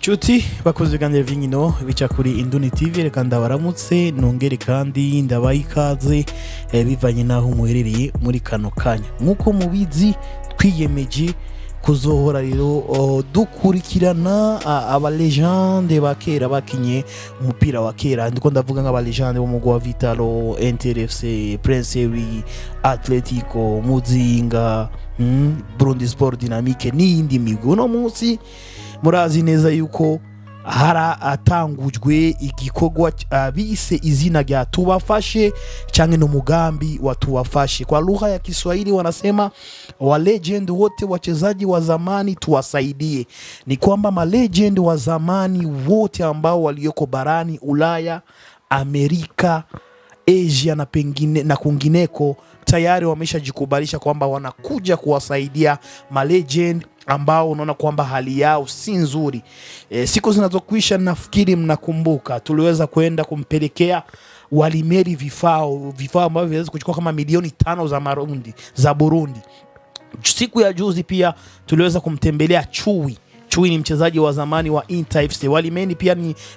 Chuti bakoze ganire vinkino bica kuri Indundu Tv reka ndabaramutse nongere kandi ndabaha ikaze bivanye naho muherereye muri kano kanya nkuko mubizi twiyemeje kuzohora rero dukurikirana abalegende bakera bakinye umupira wa kera ndiko ndavuga nk'abalegende bo mugwa Vitalo, NTRFC, Prince Atletico, Muzinga, Burundi Sport Dynamique n'indi migwi. Uno munsi murazi neza yuko hara atangujwe igikogwa bise izina rya Tubafashe canke Umugambi wa Tubafashe. Kwa lugha ya Kiswahili wanasema wa legend wote wachezaji wa zamani tuwasaidie. Ni kwamba ma legend wa zamani wote ambao walioko barani Ulaya, Amerika, Asia na pengine na kungineko tayari wameshajikubalisha kwamba wanakuja kuwasaidia ma legend ambao unaona kwamba hali yao si nzuri. Siku zinazokwisha nafikiri mnakumbuka tuliweza kwenda kumpelekea Walimeri vifaa ambavyo viweza kuchukua kama milioni 5 za Burundi. Siku ya juzi pia tuliweza kumtembelea Chui ni mchezaji wa zamani wa InterFC.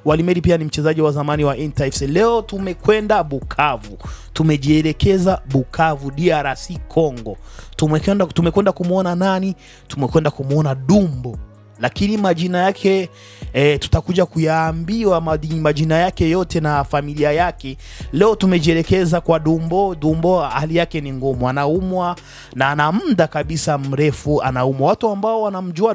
Walimeri pia ni mchezaji wa zamani wa InterFC. Leo tumekwenda Bukavu. Tumejielekeza Bukavu, DRC Congo. Tumekwenda kumuona nani? Tumekwenda kumuona Dumbo. Lakini majina yake tutakuja kuyaambiwa majina yake yote na familia yake. Leo tumejielekeza kwa Dumbo. Dumbo hali yake ni ngumu, anaumwa na ana muda kabisa mrefu anaumwa. Watu ambao wanamjua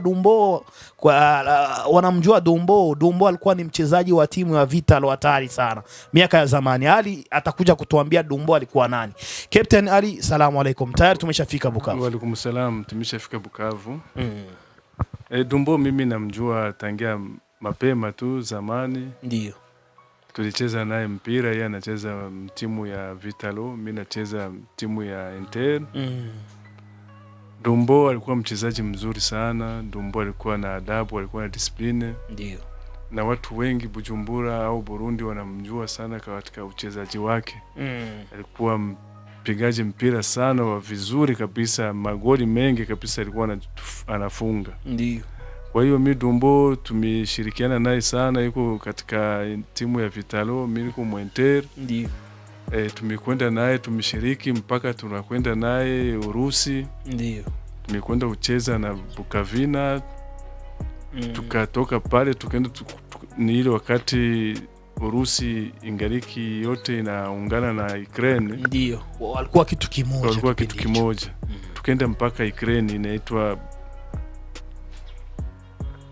Dumbo, Dumbo alikuwa ni mchezaji wa timu ya Vitalo hatari sana miaka ya zamani. Ali atakuja kutuambia Dumbo alikuwa nani. Kapten Ally, salamu alaykum. Tayari tumeshafika Bukavu. Wa alaykum salam, tumeshafika Bukavu. Dumbo mimi namjua tangia mapema tu zamani. Ndio. Tulicheza naye mpira, yeye anacheza timu ya Vitalo, mimi nacheza timu ya Inter. Dumbo alikuwa mchezaji mzuri sana. Dumbo alikuwa na adabu, alikuwa na discipline. Ndio. Na watu wengi Bujumbura au Burundi wanamjua sana katika uchezaji wake. Alikuwa mpigaji mpira sana wa vizuri kabisa, magoli mengi kabisa alikuwa anafunga. Ndio. Kwa hiyo mimi Dumbo tumeshirikiana naye sana, yuko katika timu ya Vitalo, mimi niko Mwenter. Ndio. Tumekwenda naye, tumeshiriki mpaka tunakwenda naye Urusi. Ndio. Tumekwenda kucheza na Bukavina. Tukatoka pale tukaenda ni ile wakati Urusi ingaliki yote inaungana na Ukraine. Ndio. Walikuwa kitu kimoja. Tukaenda mpaka Ukraine inaitwa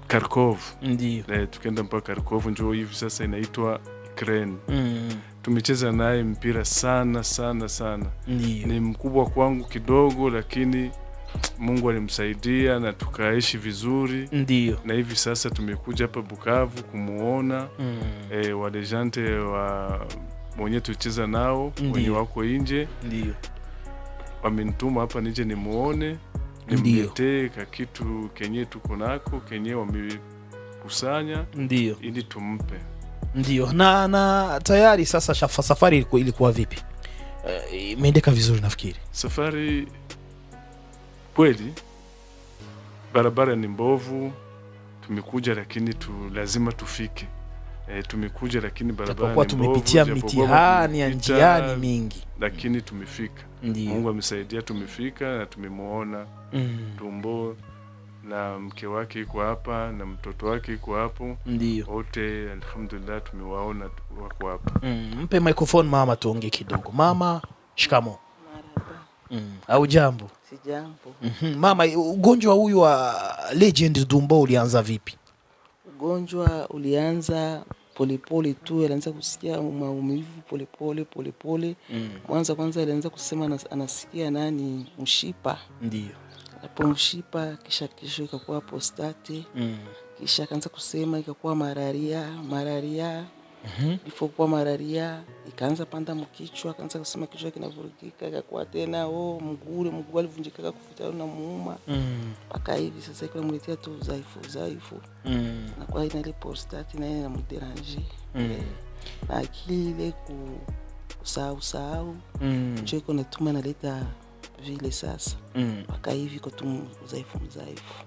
Kharkov. Ndio. Tukaenda mpaka Kharkov, njoo hivi sasa inaitwa Ukraine. Tumecheza naye mpira sana. Ndio. Ni mkubwa kwangu kidogo, lakini Mungu alimsaidia na tukaishi vizuri. Ndio. Na hivi sasa tumekuja hapa Bukavu kumuona wale jante wa mwenye tucheza nao wenye wako nje. Ndio. Wamenituma hapa nije nimuone, nimletee kitu kenye tuko nako, kenye wamekusanya. Ndio. Ili tumpe. Ndio. Na tayari sasa safari ilikuwa vipi? Imeendeka vizuri nafikiri. Safari kweli barabara ni mbovu, tumekuja lakini lazima tufike. Tumekuja lakini barabara ni mbovu, tumepitia mitihani ya njiani mingi, lakini tumefika. Mungu amesaidia, tumefika na tumemuona Dumbo na mke wake yuko hapa na mtoto wake yuko hapo. Ndio. Wote alhamdulillah tumewaona wako hapa. Mpe microphone mama tuongee kidogo. Mama, shikamo. Au jambo? Si jambo. Mama, ugonjwa huyu wa legend Dumbo ulianza vipi? Ugonjwa ulianza polepole tu, alianza kusikia maumivu polepole. Kwanza alianza kusema anasikia mshipa. Ndio. Hapo mshipa, kisha ikakuwa prostate. Kisha akaanza kusema ikakuwa malaria. Ilipokuwa malaria ikaanza panda mkichwa, akaanza kusema kichwa kinavurugika, ikakuwa tena mguu alivunjika kufuta na muuma. Mpaka hivi sasa iko namletea tu udhaifu. Na kwa ina ile prostate na ina mderange. Na akili ile kusahau. Ndio iko natuma naleta vile sasa. Mpaka hivi iko tu udhaifu.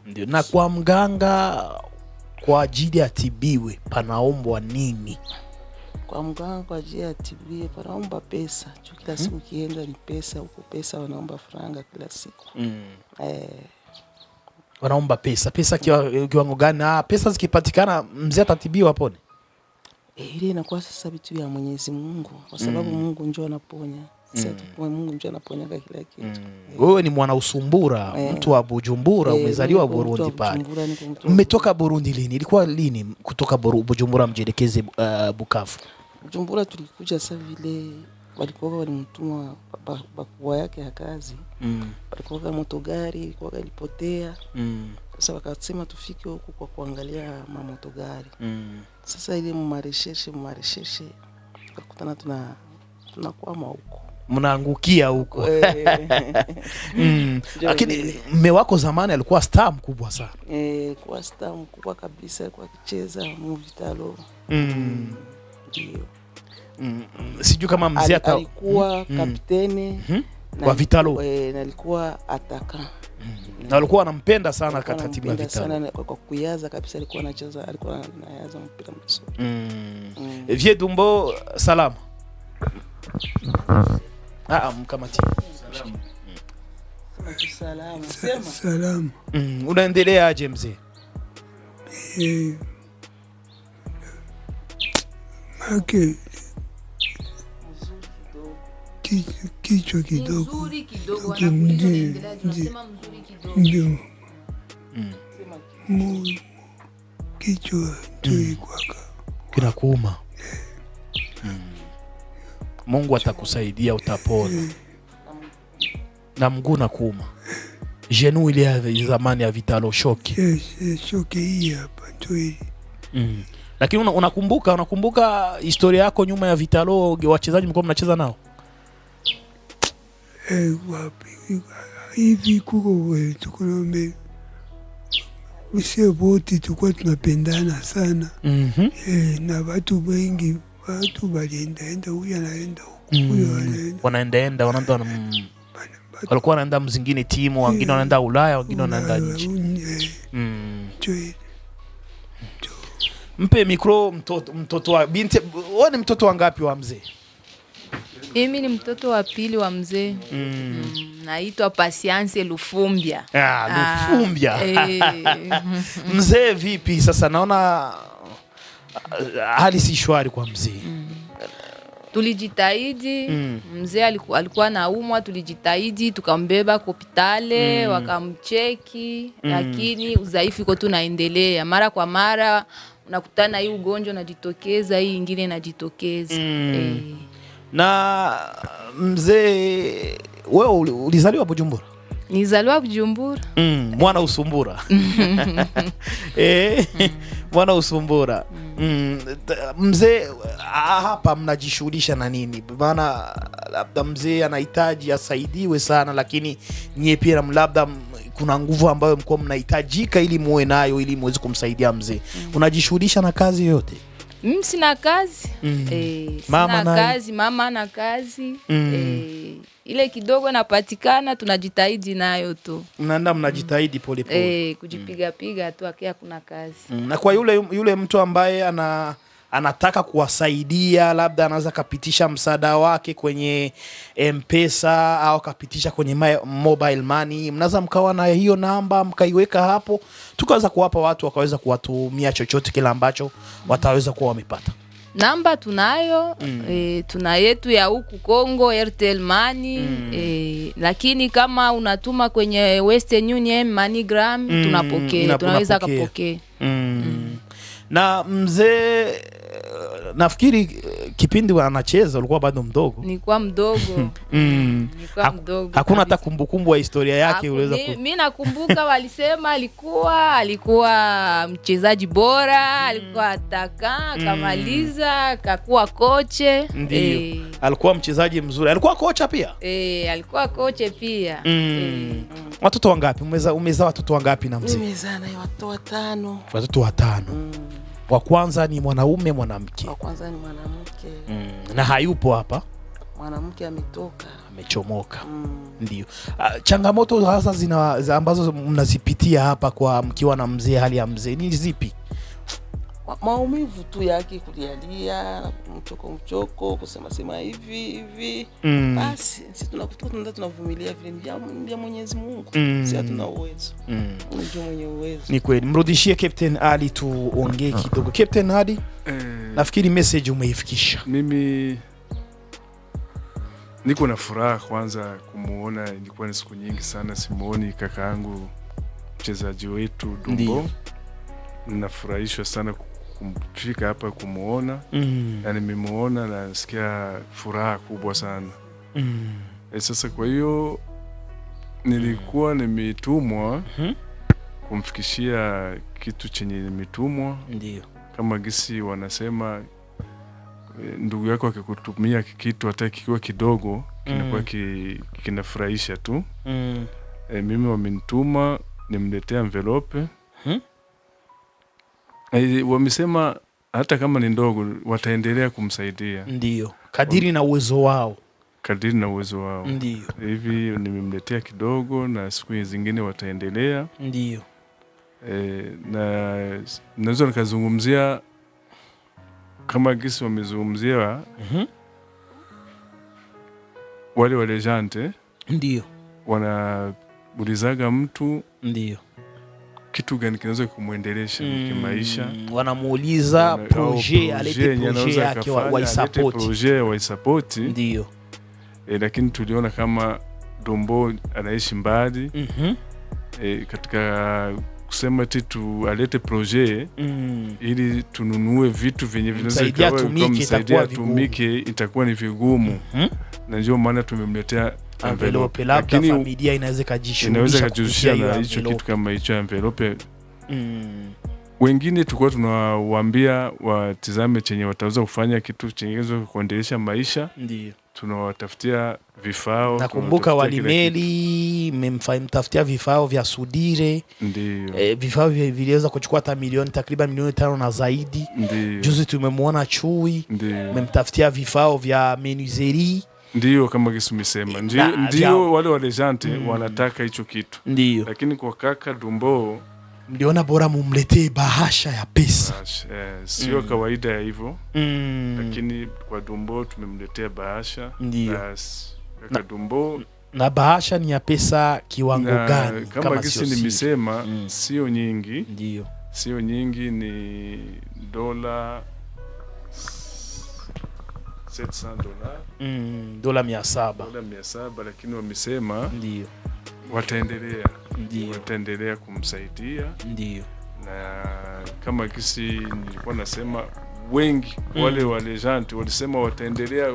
Ndio. Na kwa mganga kwa ajili ya tibiwe panaombwa nini? Kwa mganga kwa ajili ya tibiwe panaomba pesa. Kila siku kienda ni pesa, huko pesa wanaomba franga kila siku. Wanaomba pesa. Pesa kiwango gani? Pesa zikipatikana mzee atatibiwa apone? Ile inakuwa sasa vitu ya Mwenyezi Mungu, kwa sababu Mungu njoo anaponya. Sasa Mungu njoo anaponya kila kitu. Wewe ni mwana Usumbura, mtu wa Bujumbura, umezaliwa Burundi pale. Mmetoka Burundi lini? Ilikuwa lini kutoka Bujumbura mjelekeze Bukavu? Bujumbura tulikuja sasa vile walikuwa walimtuma bakubwa yake ya kazi. Walikuwa kama motogari ilikuwa ilipotea. Sasa wakasema tufike huko kwa kuangalia mamotogari. Sasa ile mmaresheshe tukakutana tunakwama huko. Mnaangukia huko. Lakini mume wako zamani alikuwa star mkubwa sana. Kwa star mkubwa kabisa, alikuwa akicheza mu Vitalo. Ndio. Sijui kama mzee alikuwa kapteni wa Vitalo. Na alikuwa ataka. Na alikuwa anampenda sana katika timu ya Vitalo. Sana kwa kuyaza kabisa, alikuwa anacheza, alikuwa anayaza mpira mzuri. Vie Dumbo, salama. Mkamati. Salama. Unaendelea aje mzee? Kichwa kidogo. Mzuri kidogo, wanakuendelea tunasema mzuri kidogo. Ndio. Kichwa ndio kinakuuma. Mungu atakusaidia, utapona. Na mguu na kuuma. Jenu ile ya zamani ya Vitalo shoki. Shoki hii hapa ndio. Lakini unakumbuka historia yako nyuma ya Vitalo, wachezaji mlikuwa mnacheza nao? Wapi hivi kuko tukolombe. Sisi wote tulikuwa tunapendana sana. Na watu wengi, watu walienda huyu anaenda huko. wanaenda walikuwa wanaenda mzingine timu, wengine wanaenda Ulaya, wengine wanaenda nje. Mpe mikro mtoto wa binti. Wewe ni mtoto wangapi wa mzee? Mimi ni mtoto wa pili wa mzee. Naitwa Patience Lufumbia. Lufumbia. Mzee vipi sasa? Naona hali si shwari kwa mzee. Tulijitahidi, mzee alikuwa naumwa, tulijitahidi tukambeba hospitali, wakamcheki, lakini udhaifu uko tunaendelea. Mara kwa mara unakutana hii ugonjwa unajitokeza, hii nyingine inajitokeza. Na mzee, wewe ulizaliwa Bujumbura? Nizaliwa Bujumbura. Mwana Usumbura. Mwana Usumbura. Mzee, hapa mnajishughulisha na nini? Maana labda mzee anahitaji asaidiwe sana, lakini nyie pia labda kuna nguvu ambayo mko mnahitajika ili muwe nayo ili muweze kumsaidia mzee. Unajishughulisha na kazi yote? Sina kazi. Mama na kazi. Ile kidogo napatikana tunajitahidi nayo tu. Mnajitahidi pole pole. Kujipiga piga tu akia kuna kazi. Na kwa yule mtu ambaye anataka kuwasaidia, labda anaweza kapitisha msaada wake kwenye M-Pesa au kapitisha kwenye mobile money, mnaweza mkawa na hiyo namba mkaiweka hapo, tukaweza kuwapa watu wakaweza kuwatumia chochote kile ambacho wataweza kuwa wamepata. Namba tunayo, tuna yetu ya huku Congo, Airtel Money, lakini kama unatuma kwenye Western Union, MoneyGram, tunapokea, tunaweza kupokea. Na mzee, nafikiri kipindi anacheza ulikuwa bado mdogo. Nilikuwa mdogo. Nilikuwa mdogo. Hakuna hata kumbukumbu ya historia yake unaweza mimi nakumbuka walisema alikuwa mchezaji bora, alikuwa ataka, kamaliza, kakuwa kocha. Ndio. Alikuwa mchezaji mzuri. Alikuwa kocha pia? Alikuwa kocha pia. Watoto wangapi? Umezaa watoto wangapi na mzee? Nimezaa na watoto 5. Watoto 5. Wa kwanza ni mwanaume, mwanamke? Wa kwanza ni mwanamke. Na hayupo hapa? Mwanamke ametoka. Amechomoka. Ndio. Changamoto hasa ambazo mnazipitia hapa kwa mkiwa na mzee, hali ya mzee ni zipi? Maumivu tu yake, kulialia, mchoko, kusema hivi. Basi sisi tunavumilia vile vya Mwenyezi Mungu. Sisi hatuna uwezo. Ndio mwenye uwezo. Ni kweli. Mrudishie Kapten Ally tuongee kidogo. Kapten Ally, nafikiri message umeifikisha. Mimi niko na furaha kwanza kumuona, ilikuwa ni siku nyingi sana simuoni kakaangu mchezaji wetu Dumbo. Ninafurahishwa sana kumfika hapa kumuona. Na nimemuona na nasikia furaha kubwa sana. Sasa kwa hiyo nilikuwa nimetumwa kumfikishia kitu chenye nimetumwa. Ndio. Kama gisi wanasema ndugu yako akikutumia kitu hata kikiwa kidogo kinakuwa kinafurahisha tu. Mimi wamenituma nimletea envelope. Wamesema hata kama ni ndogo wataendelea kumsaidia. Ndio. Kadiri na uwezo wao. Ndio. Hivi nimemletea kidogo na siku zingine wataendelea. Ndio. Na naweza nikazungumzia kama gisi wamezungumzia wale jante. Ndio. Wanaulizaga mtu. Ndio. Kitu gani kinaweza kumuendelesha kimaisha. Wanamuuliza projet, alete projet yake wa support. Ndio. Lakini tuliona kama Dumbo anaishi mbali. Katika kusema tu alete projet ili tununue vitu vyenye vinaweza kumsaidia itakuwa ni vigumu. Na ndio maana tumemletea envelope. Lakini familia inaweza kujishughulisha na hicho kitu kama hicho envelope. Wengine tulikuwa tunawaambia watizame chenye wataweza kufanya kitu chenye kuendelesha maisha. Ndio. tunawatafutia vifao. Nakumbuka walimeli mmemtafutia vifao vya sudire. Ndio. Vifao viliweza kuchukua hata takriban milioni 5 na zaidi. Ndio. Juzi tumemwona chui. Mmemtafutia vifao vya menuiserie. Ndio, kama kisi umesema. Ndio wale walejante wanataka hicho kitu. Ndio. Lakini kwa kaka Dumbo mliona bora mumletee bahasha ya pesa. Sio kawaida ya hivyo. Lakini kwa Dumbo tumemletea bahasha. Kaka Dumbo, na bahasha ni ya pesa kiwango gani? Kama kisi nimesema sio nyingi. Ndio. Sio nyingi, ni dola $700. Dola 700. Dola 700, lakini wamesema ndio wataendelea kumsaidia. Ndio. Na kama kisi nilikuwa nasema wengi wale walejante walisema wataendelea,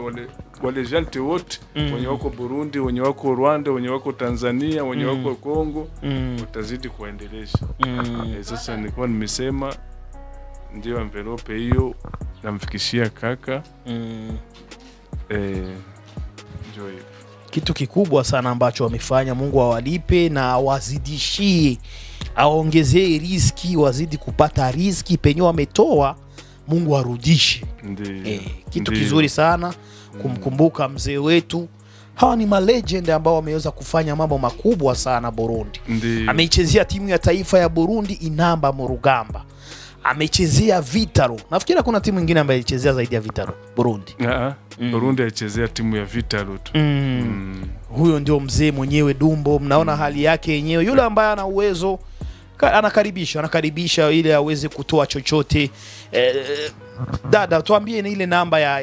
wale jante wote wenye wako Burundi, wenye wako Rwanda, wenye wako Tanzania, wenye wako Congo watazidi kuendelesha. Sasa nilikuwa nimesema ndio envelope hiyo namfikishia kaka. Enjoy. Kitu kikubwa sana ambacho wamefanya. Mungu awalipe na wazidishie, aongezee riziki, wazidi kupata riziki penye wametoa, Mungu arudishe. Kitu kizuri sana kumkumbuka mzee wetu. Hawa ni malegend ambao wameweza kufanya mambo makubwa sana Burundi. Ameichezea timu ya taifa ya Burundi Inamba Murugamba. Amechezea Vitaro. Nafikiri kuna timu nyingine ambayo ilichezea zaidi ya Vitaro Burundi. Burundi alichezea timu ya Vitaro tu. Huyo ndio mzee mwenyewe Dumbo. Mnaona hali yake yenyewe, yule ambaye ana uwezo anakaribisha ili aweze kutoa chochote. Dada, tuambie ni ile namba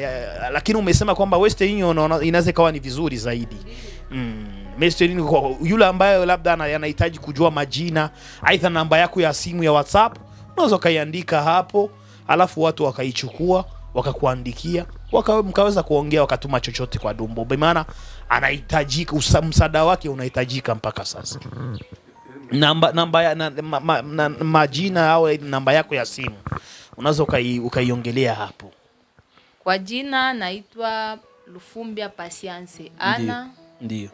lakini umesema kwamba Western Union inaweza kawa ni vizuri zaidi. Western Union, yule ambaye labda anahitaji kujua majina, aidha namba yako ya simu ya WhatsApp, unaweza kaiandika hapo, alafu watu wakaichukua, wakakuandikia, mkaweza kuongea, wakatuma chochote kwa Dumbo. Kwa maana anahitajika, msaada wake unahitajika mpaka sasa. Majina au namba yako ya simu unaweza ukaiongelea hapo. Kwa jina naitwa Lufumbia Patience Ana. Ndio.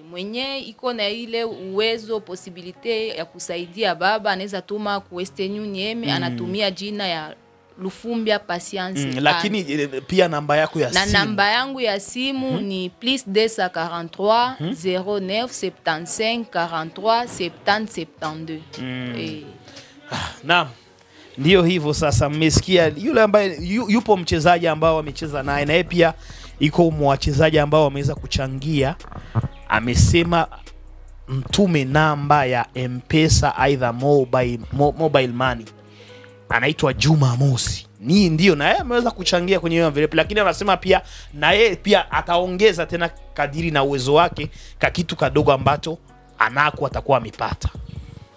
Mwenye iko na ile uwezo, possibility ya kusaidia baba, anaweza tuma ku Western Union, anatumia jina ya Lufumbia Patience. Lakini pia namba yako ya simu. Na namba yangu ya simu ni +243 09 75 43 70 72. Naam. Ndio hivyo sasa, mmesikia yule ambaye yupo mchezaji ambao amecheza naye, na yeye pia iko mwachezaji ambao wameweza kuchangia. Amesema mtume namba ya M-Pesa aidha mobile money. Anaitwa Juma Mosi. Ndio na yeye ameweza kuchangia kwenye hiyo envelope, lakini anasema pia na yeye pia ataongeza tena kadiri na uwezo wake kitu kadogo ambacho anako atakuwa amepata.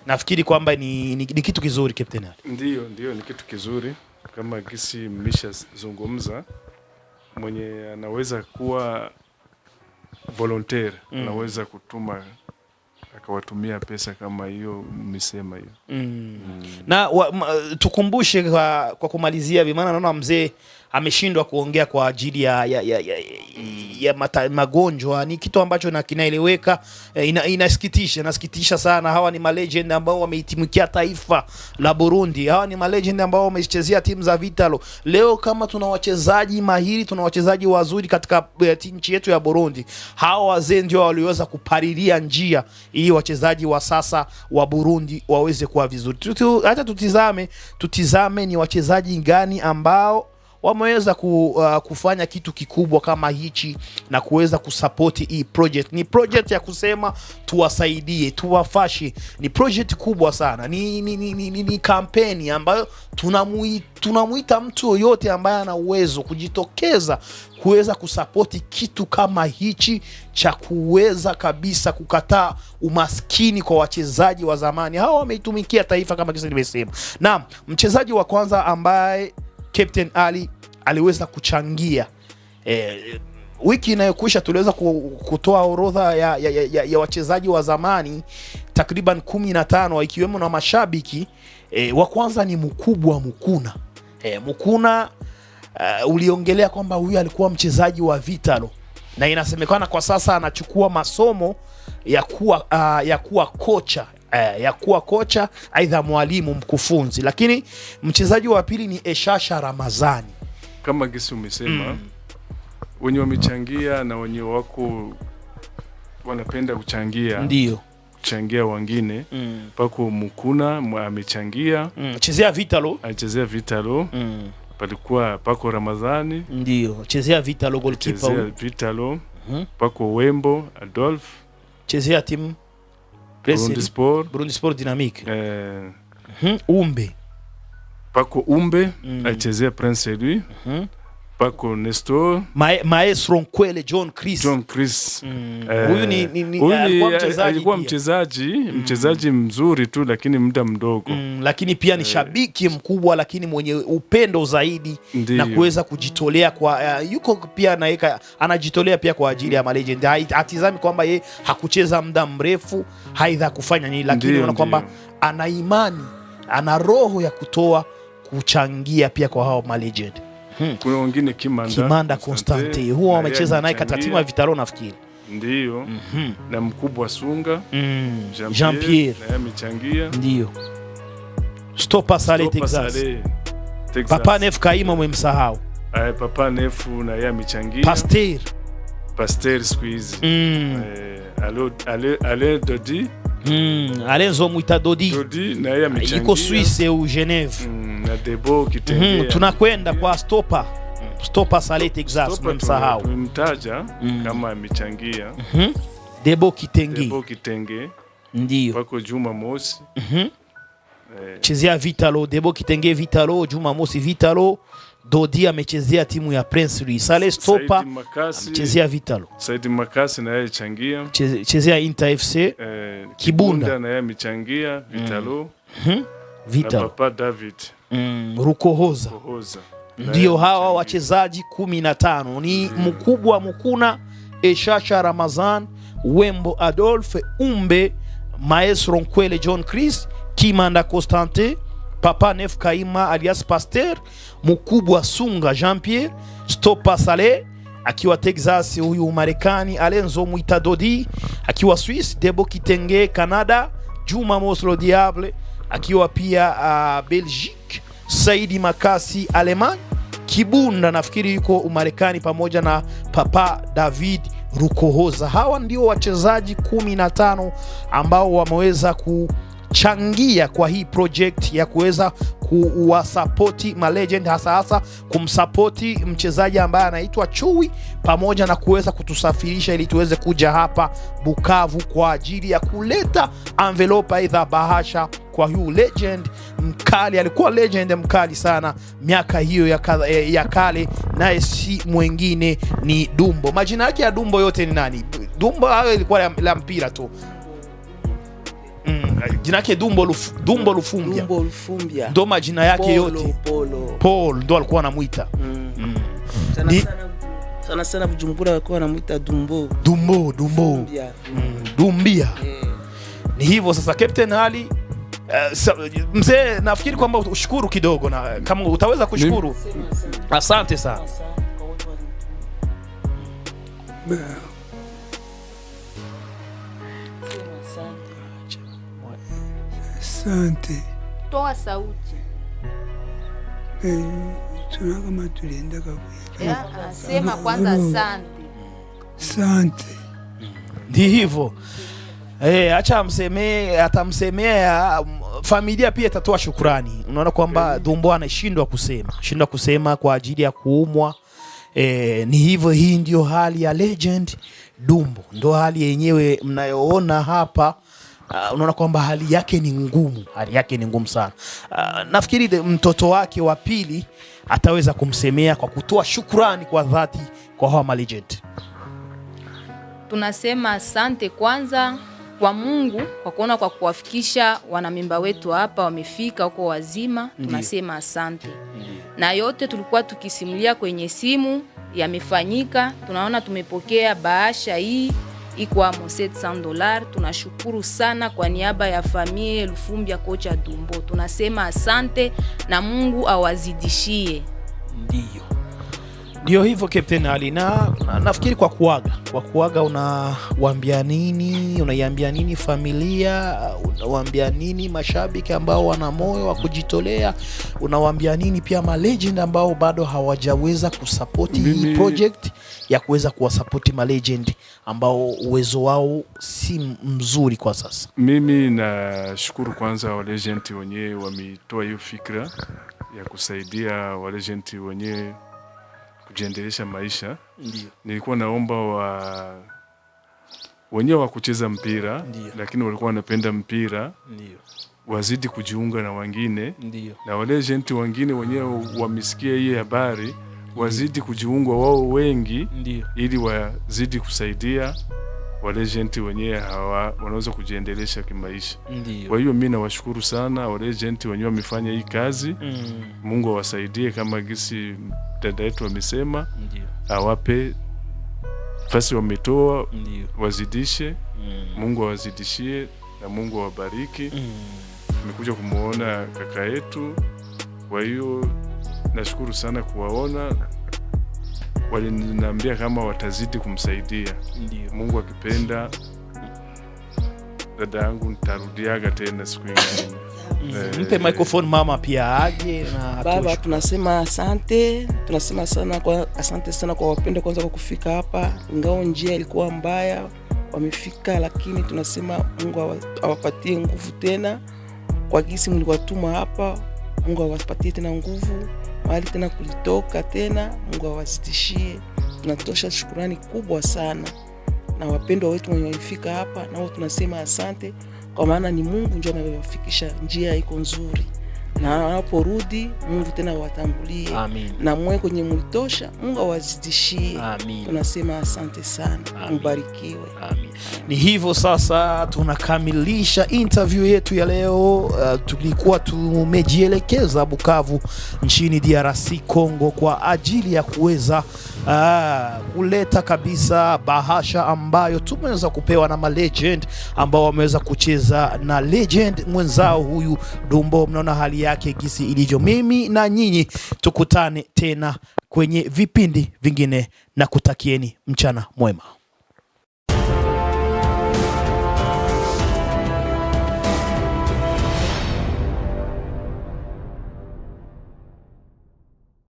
Nafikiri kwamba ni kitu kizuri, Kapten Ally. Ndio ni kitu kizuri, kama gisi mmisha zungumza. Mwenye anaweza kuwa volunteer, anaweza kutuma akawatumia pesa kama hiyo mmisema hiyo. Na tukumbushe kwa kumalizia, maana naona mzee ameshindwa kuongea kwa ajili ya magonjwa. Ni kitu ambacho kinaeleweka. Inasikitisha sana. Hawa ni malegend ambao wameitumikia taifa la Burundi. Hawa ni malegend ambao wamechezea timu za Vitalo. Leo kama tuna wachezaji mahiri, tuna wachezaji wazuri katika nchi yetu ya Burundi, hawa wazee ndio waliweza kupalilia njia ili wachezaji wa sasa wa Burundi waweze kuwa vizuri. Hata tutizame ni wachezaji gani ambao wameweza kufanya kitu kikubwa kama hichi na kuweza kusupport hii project. Ni project ya kusema tuwasaidie, tuwafashe. Ni project kubwa sana. Ni kampeni ambayo tunamuita mtu yote ambaye ana uwezo kujitokeza kuweza kusupport kitu kama hichi cha kuweza kabisa kukataa umaskini kwa wachezaji wa zamani. Hao wameitumikia taifa kama kisa nimesema. Na mchezaji wa kwanza ambaye Kapten Ally aliweza kuchangia, wiki inayokwisha tuliweza kutoa orodha ya wachezaji wa zamani takriban 15 ikiwemo na mashabiki. Wa kwanza ni Mukubwa Mukuna. Mukuna uliongelea kwamba huyu alikuwa mchezaji wa Vitalo. na inasemekana kwa sasa anachukua masomo ya kuwa kocha aidha mwalimu mkufunzi. Lakini mchezaji wa pili ni Eshasha Ramazani. Kama gisi umesema, wenye wamechangia na wenye wako wanapenda kuchangia. Ndio. Kuchangia wengine. Pako Mukuna amechangia. Chezea Vitalo. Alichezea Vitalo. Palikuwa Pako Ramazani. Ndio. Chezea Vitalo goalkeeper. Chezea Vitalo. Pako Wembo Adolf. Chezea timu Burundi Sport Dynamique. Umbe. Pako Umbe alichezea Prince Louis. Pako Nestor. Maestro Nkwele John Chris. Huyu alikuwa mchezaji mzuri tu, lakini muda mdogo. Lakini pia ni shabiki mkubwa, lakini mwenye upendo zaidi. Ndiyo. Na kuweza kujitolea kwa yuko pia naeka anajitolea pia kwa ajili ya legend. Atizami kwamba yeye hakucheza muda mrefu, haidha kufanya nini, lakini unaona kwamba ana imani, ana roho ya kuchangia pia kwa hao legend. Kuna wengine Kimanda Constante, huwa wamecheza naye katika timu ya Vitalo nafikiri. Ndio. Na mkubwa Sunga. Jean Pierre naye amechangia. Ndio. Stopper Saleh Texas. Papa Nef Kaima umemsahau. Papa Nef na yeye amechangia. Pasteur squeeze. Ale Dodi. Alenzo Muita Dodi na yeye amechangia. Yuko Suisse au Geneve. Na Debo Kitenge. Tunakwenda kwa Stopper Saleh Texas umemsahau. Tumemtaja kama amechangia. Debo Kitenge. Ndio. Pako Juma Mosi. Chezea Vitalo. Debo Kitenge Vitalo, Juma Mosi Vitalo. Dodi amechezea timu ya Prince Louis. Saleh Stopper amechezea Vitalo. Saidi Makasi na yeye changia. Chezea Inter FC. Kibunda na yeye amechangia Vitalo. Vitalo. Na Papa David. Rukohoza. Ndio hawa wachezaji 15 ni Mkubwa Mukuna, Eshasha Ramazan, Wembo Adolf, Umbe, Maestro Nkwele John Chris, Kimanda Constante, Papa Nef Kaima alias Pasteur, Mkubwa Sunga Jean Pierre, Stopper Saleh akiwa Texas huyu Marekani, Alenzo Muita Dodi akiwa Swiss, Debo Kitenge Canada, Juma Moslo Diable akiwa pia Belgique, Saidi Makasi Alemany, Kibunda nafikiri yuko Umarekani pamoja na Papa David Rukohoza. Hawa ndio wachezaji 15 ambao wameweza kuchangia kwa hii project ya kuweza kuwasapoti legend, hasa kumsapoti mchezaji ambaye anaitwa Chui, pamoja na kuweza kutusafirisha ili tuweze kuja hapa Bukavu kwa ajili ya kuleta envelope aidha bahasha kwa huyu legend mkali. Alikuwa legend mkali sana miaka hiyo ya kale, naye si mwingine ni Dumbo. Majina yake ya Dumbo yote ni nani? Dumbo hayo ilikuwa la mpira tu. Jina yake Dumbo Lufumbia. Ndo majina yake yote. Paul ndo alikuwa anamuita. Sana Bujumbura walikuwa wanamuita Dumbo. Dumbia. Ni hivyo sasa Kapten Ally. Mzee nafikiri kwamba ushukuru kidogo, na kama utaweza kushukuru. Asante sana. Asante. Toa sauti. Tuna kama tulienda kabisa. Sema kwanza asante. Asante. Ndi hivyo. Acha atamsemea familia pia itatoa shukrani. Unaona kwamba Dumbo anashindwa kusema kwa ajili ya kuumwa. Ni hivyo, hii ndio hali ya legend Dumbo. Ndio hali yenyewe mnayoona hapa. Unaona kwamba hali yake ni ngumu sana. Nafikiri mtoto wake wa pili ataweza kumsemea kwa kutoa shukrani kwa dhati kwa hawa legend. Tunasema asante kwanza kwa Mungu kwa kuona kwa kuwafikisha wanamemba wetu hapa wamefika huko wazima. Tunasema asante. Na yote tulikuwa tukisimulia kwenye simu yamefanyika. Tunaona tumepokea bahasha hii iko $700. Tunashukuru sana kwa niaba ya familia Lufumbia kocha Dumbo. Tunasema asante na Mungu awazidishie. Ndio hivyo Kapten Ally, na nafikiri kwa kuaga unawaambia nini? Unaiambia nini familia? Unawaambia nini mashabiki ambao wana moyo wa kujitolea? Unawaambia nini pia ma legend ambao bado hawajaweza kusupport hii project ya kuweza kuwasupport ma legend ambao uwezo wao si mzuri kwa sasa? Mimi nashukuru kwanza wa legend wenyewe wametoa hiyo fikra ya kusaidia wa legend wenyewe kujiendelesha maisha. Ndiyo. Nilikuwa naomba wenyewe wa kucheza mpira. Ndiyo. Lakini walikuwa wanapenda mpira. Ndiyo. Wazidi kujiunga na wengine. Ndiyo. Na wale agent wengine wenyewe wamesikia hii habari, wazidi kujiunga wao wengi. Ndiyo. Ili wazidi kusaidia wale agent wenyewe hawa wanaweza kujiendelesha kimaisha. Ndiyo. Kwa hiyo mimi nawashukuru sana wale agent wenyewe wamefanya hii kazi. Mungu awasaidie kama gisi dada yetu amesema. Ndiyo. Awape fasi wametoa. Ndiyo. Wazidishe. Mungu awazidishie na Mungu awabariki. Nimekuja kumuona kaka yetu. Kwa hiyo nashukuru sana kuwaona. Waliniambia kama watazidi kumsaidia. Ndiyo. Mungu akipenda dada yangu nitarudiaga tena siku nyingine. Mpe microphone mama pia aje na baba. Tunasema asante, tunasema sana asante sana kwa wapenda kwanza kwa kufika hapa, ingawa njia ilikuwa mbaya wamefika, lakini tunasema Mungu awapatie nguvu tena kwa gisi mliwatuma hapa. Mungu awapatie tena nguvu mahali tena kulitoka tena, Mungu awazidishie. Tunatosha shukrani kubwa sana na wapendwa wetu wamefika hapa, nao tunasema asante, kwa maana ni Mungu ndiye amewafikisha, njia iko nzuri, na wanaporudi Mungu tena watangulie. Na mwe kwenye mlitosha Mungu awazidishie. Tunasema asante sana. Mbarikiwe. Ni hivyo sasa tunakamilisha interview yetu ya leo. Tulikuwa tumejielekeza Bukavu nchini DRC Congo kwa ajili ya kuweza kuleta kabisa bahasha ambayo tumeweza kupewa na ma legend ambao wameweza kucheza na legend mwenzao huyu Dumbo. Mnaona hali yake gisi ilivyo. Mimi na nyinyi tukutane tena kwenye vipindi vingine na kutakieni mchana mwema.